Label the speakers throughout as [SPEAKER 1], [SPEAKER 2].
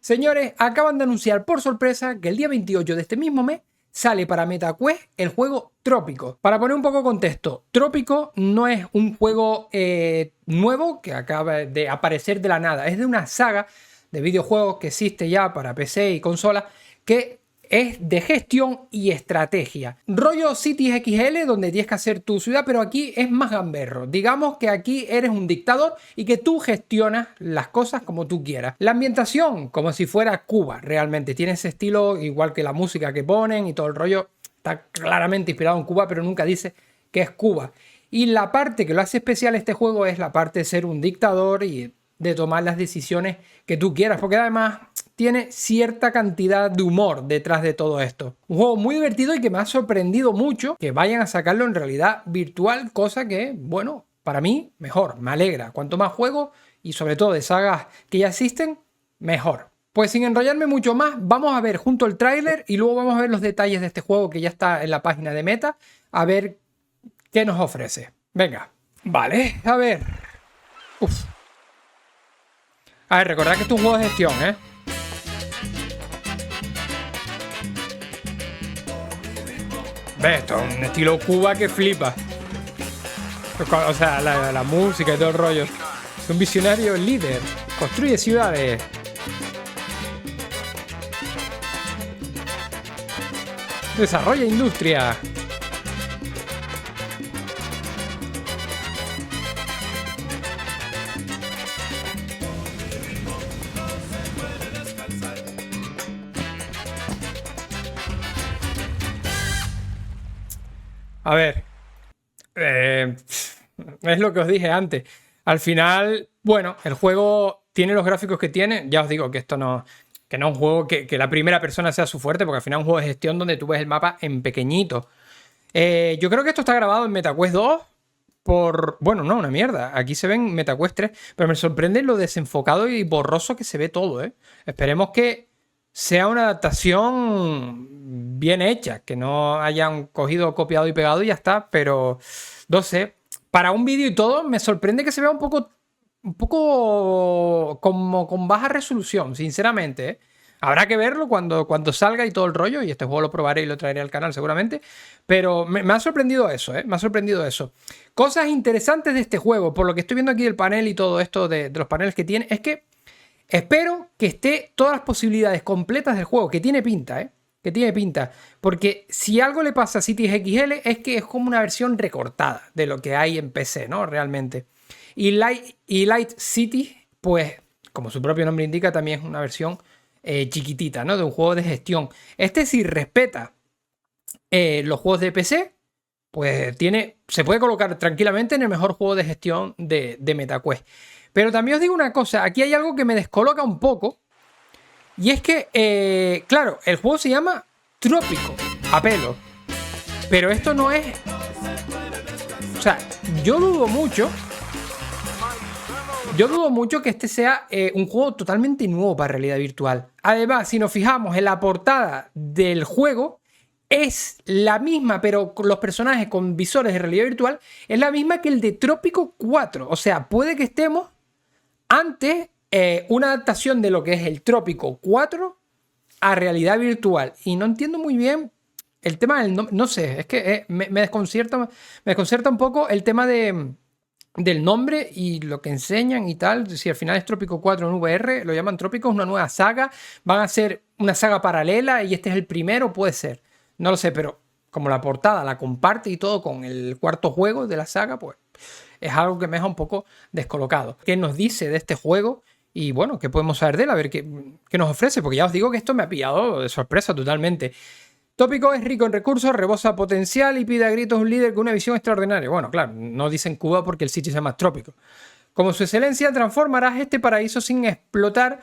[SPEAKER 1] Señores, acaban de anunciar por sorpresa que el día 28 de este mismo mes sale para MetaQuest el juego Trópico. Para poner un poco de contexto, Trópico no es un juego nuevo que acaba de aparecer de la nada. Es de una saga de videojuegos que existe ya para PC y consola que es de gestión y estrategia. Rollo Cities XL, donde tienes que hacer tu ciudad, pero aquí es más gamberro. Digamos que aquí eres un dictador y que tú gestionas las cosas como tú quieras. La ambientación, como si fuera Cuba, realmente. Tiene ese estilo, igual que la música que ponen y todo el rollo. Está claramente inspirado en Cuba, pero nunca dice que es Cuba. Y la parte que lo hace especial este juego es la parte de ser un dictador y de tomar las decisiones que tú quieras, porque además tiene cierta cantidad de humor detrás de todo esto. Un juego muy divertido y que me ha sorprendido mucho que vayan a sacarlo en realidad virtual, cosa que, bueno, para mí, mejor, me alegra. Cuanto más juego y sobre todo de sagas que ya existen, mejor. Pues sin enrollarme mucho más, vamos a ver junto el tráiler y luego vamos a ver los detalles de este juego que ya está en la página de Meta, a ver qué nos ofrece. Venga, vale, a ver. Uf. A ver, recordad que esto es un juego de gestión, ¿eh? ¿Ves? Esto es un estilo Cuba que flipa. O sea, la música y todo el rollo. Es un visionario líder. Construye ciudades. Desarrolla industria. A ver, es lo que os dije antes. Al final, bueno, el juego tiene los gráficos que tiene. Ya os digo que esto no, que no es un juego que la primera persona sea su fuerte, porque al final es un juego de gestión donde tú ves el mapa en pequeñito. Yo creo que esto está grabado en MetaQuest 2 por... Bueno, no, una mierda. Aquí se ve en MetaQuest 3, pero me sorprende lo desenfocado y borroso que se ve todo, ¿eh? Esperemos que sea una adaptación bien hecha, que no hayan cogido, copiado y pegado y ya está, pero no sé. Para un vídeo y todo, me sorprende que se vea un poco como con baja resolución, sinceramente, ¿eh? Habrá que verlo cuando salga y todo el rollo, y este juego lo probaré y lo traeré al canal seguramente, pero me ha sorprendido eso, ¿eh? Me ha sorprendido eso. Cosas interesantes de este juego, por lo que estoy viendo aquí del panel y todo esto de los paneles que tiene, es que espero que esté todas las posibilidades completas del juego, que tiene pinta, ¿eh? Que tiene pinta. Porque si algo le pasa a Cities XL es que es como una versión recortada de lo que hay en PC, ¿no? Realmente. Y Light City, pues, como su propio nombre indica, también es una versión chiquitita, ¿no? De un juego de gestión. Este sí respeta los juegos de PC, pues se puede colocar tranquilamente en el mejor juego de gestión de MetaQuest. Pero también os digo una cosa, aquí hay algo que me descoloca un poco. Y es que, claro, el juego se llama Trópico, a pelo. Pero esto no es... O sea, yo dudo mucho que este sea un juego totalmente nuevo para realidad virtual. Además, si nos fijamos en la portada del juego, es la misma, pero con los personajes con visores de realidad virtual, es la misma que el de Trópico 4. O sea, puede que estemos ante una adaptación de lo que es el Trópico 4 a realidad virtual. Y no entiendo muy bien el tema del nombre. No sé, es que me desconcierta un poco el tema del nombre y lo que enseñan y tal. Si al final es Trópico 4 en VR, lo llaman Trópico, es una nueva saga. Van a ser una saga paralela y este es el primero, puede ser. No lo sé, pero como la portada la comparte y todo con el cuarto juego de la saga, pues es algo que me deja un poco descolocado. ¿Qué nos dice de este juego? Y bueno, ¿qué podemos saber de él? A ver qué nos ofrece, porque ya os digo que esto me ha pillado de sorpresa totalmente. Tópico es rico en recursos, rebosa potencial y pide a gritos un líder con una visión extraordinaria. Bueno, claro, no dicen Cuba porque el sitio se llama Trópico. Como su excelencia, transformarás este paraíso sin explotar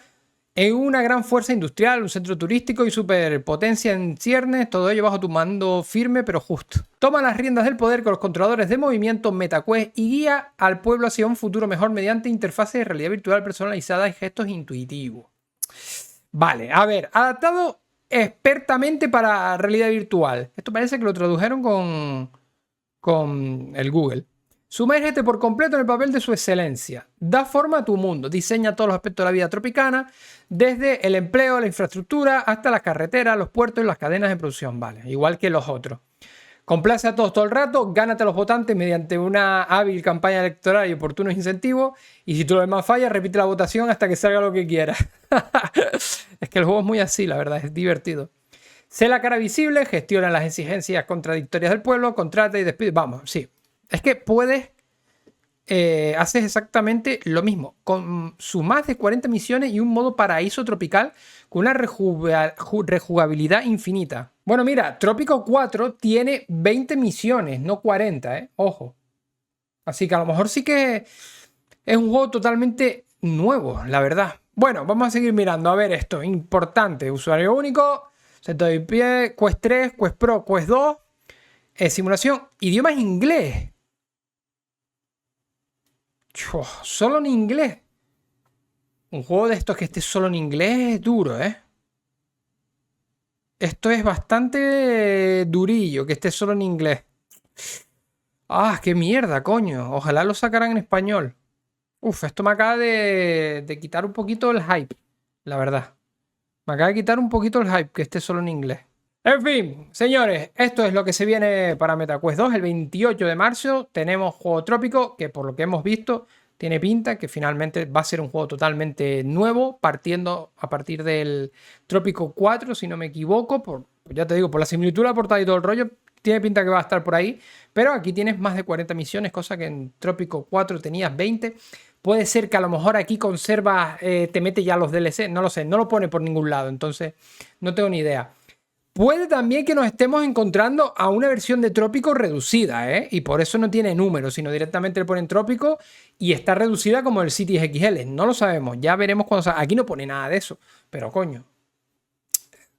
[SPEAKER 1] en una gran fuerza industrial, un centro turístico y superpotencia en ciernes, todo ello bajo tu mando firme pero justo. Toma las riendas del poder con los controladores de movimiento MetaQuest y guía al pueblo hacia un futuro mejor mediante interfaces de realidad virtual personalizada y gestos intuitivos. Vale, a ver, adaptado expertamente para realidad virtual. Esto parece que lo tradujeron con el Google. Sumérgete por completo en el papel de su excelencia. Da forma a tu mundo. Diseña todos los aspectos de la vida tropicana, desde el empleo, la infraestructura, hasta las carreteras, los puertos y las cadenas de producción. Vale, igual que los otros. Complace a todos todo el rato, gánate a los votantes mediante una hábil campaña electoral y oportunos incentivos. Y si tú lo demás fallas, repite la votación hasta que salga lo que quieras. Es que el juego es muy así, la verdad, es divertido. Sé la cara visible, gestiona las exigencias contradictorias del pueblo, contrata y despide. Vamos, sí. Es que puedes... haces exactamente lo mismo, con sus más de 40 misiones y un modo paraíso tropical con una rejugabilidad infinita. Bueno, mira, Trópico 4 tiene 20 misiones, no 40, ojo. Así que a lo mejor sí que es un juego totalmente nuevo, la verdad. Bueno, vamos a seguir mirando. A ver esto, importante. Usuario único, centro de pie, Quest 3, Quest Pro, Quest 2. Simulación, idioma es inglés. Solo en inglés. Un juego de estos que esté solo en inglés es duro, ¿eh? Esto es bastante durillo, que esté solo en inglés. Ah, qué mierda, coño. Ojalá lo sacaran en español. Uf, esto me acaba de quitar un poquito el hype, la verdad. Me acaba de quitar un poquito el hype que esté solo en inglés. En fin, señores, esto es lo que se viene para MetaQuest 2. El 28 de marzo tenemos Juego Trópico, que por lo que hemos visto tiene pinta que finalmente va a ser un juego totalmente nuevo, partiendo a partir del Trópico 4, si no me equivoco. Ya te digo, por la similitud de la portada y todo el rollo, tiene pinta que va a estar por ahí. Pero aquí tienes más de 40 misiones, cosa que en Trópico 4 tenías 20. Puede ser que a lo mejor aquí conservas, te mete ya los DLC, no lo sé, no lo pone por ningún lado, entonces no tengo ni idea. Puede también que nos estemos encontrando a una versión de Trópico reducida, y por eso no tiene números, sino directamente le ponen Trópico y está reducida como el Cities XL. No lo sabemos, ya veremos cuando salga. Aquí no pone nada de eso, pero coño,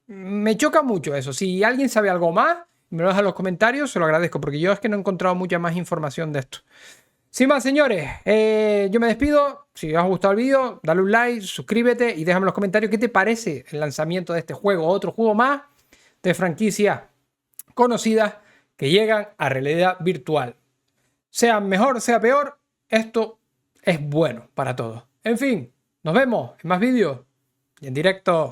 [SPEAKER 1] me choca mucho eso. Si alguien sabe algo más, me lo deja en los comentarios, se lo agradezco, porque yo es que no he encontrado mucha más información de esto. Sin más, señores, yo me despido. Si os ha gustado el vídeo, dale un like, suscríbete y déjame en los comentarios qué te parece el lanzamiento de este juego, otro juego más de franquicias conocidas que llegan a realidad virtual. Sea mejor, sea peor, esto es bueno para todos. En fin, nos vemos en más vídeos y en directo.